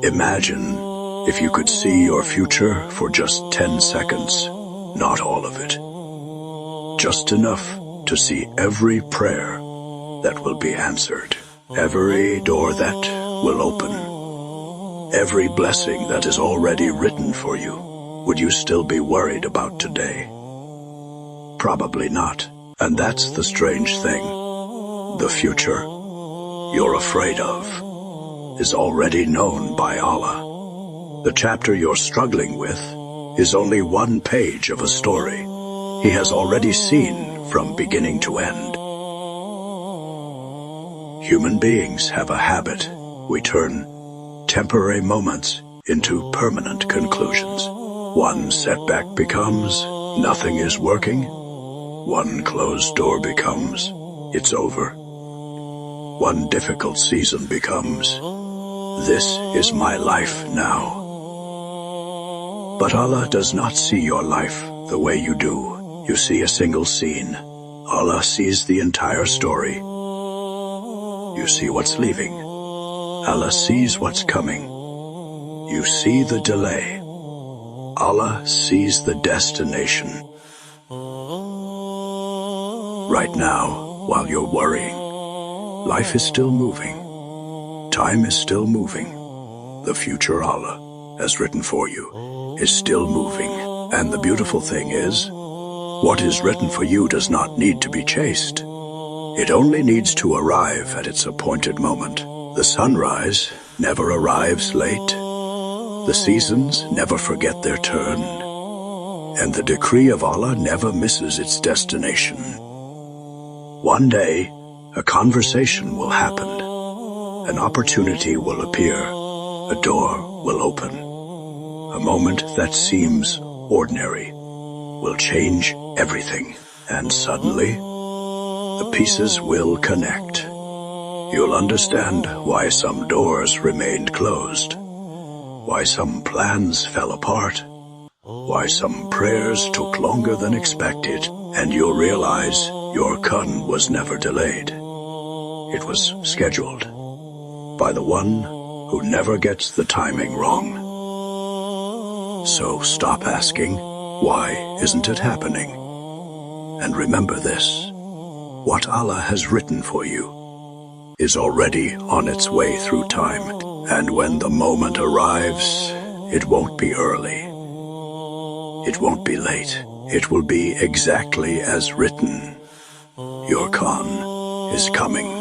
Imagine if you could see your future for just 10 seconds, not all of it. Just enough to see every prayer that will be answered, every door that will open, every blessing that is already written for you. Would you still be worried about today? Probably not. And that's the strange thing. The future you're afraid of is already known by Allah. The chapter you're struggling with is only one page of a story He has already seen from beginning to end. Human beings have a habit. We turn temporary moments into permanent conclusions. One setback becomes nothing is working. One closed door becomes it's over. One difficult season becomes this is my life now. But Allah does not see your life the way you do. You see a single scene. Allah sees the entire story. You see what's leaving. Allah sees what's coming. You see the delay. Allah sees the destination. Right now, while you're worrying, life is still moving. Time is still moving. The future Allah has written for you is still moving. And the beautiful thing is, what is written for you does not need to be chased. It only needs to arrive at its appointed moment. The sunrise never arrives late. The seasons never forget their turn. And the decree of Allah never misses its destination. One day, a conversation will happen. An opportunity will appear. A door will open. A moment that seems ordinary will change everything. And suddenly, the pieces will connect. You'll understand why some doors remained closed, why some plans fell apart, why some prayers took longer than expected, and you'll realize your qan was never delayed. It was scheduled by the one who never gets the timing wrong. So stop asking, why isn't it happening? And remember this, what Allah has written for you is already on its way through time. And when the moment arrives, it won't be early. It won't be late. It will be exactly as written. Your qan is coming.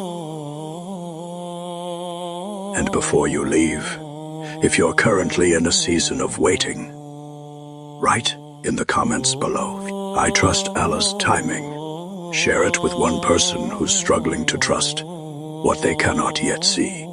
And before you leave, if you're currently in a season of waiting, write in the comments below, I trust Allah's timing. Share it with one person who's struggling to trust what they cannot yet see.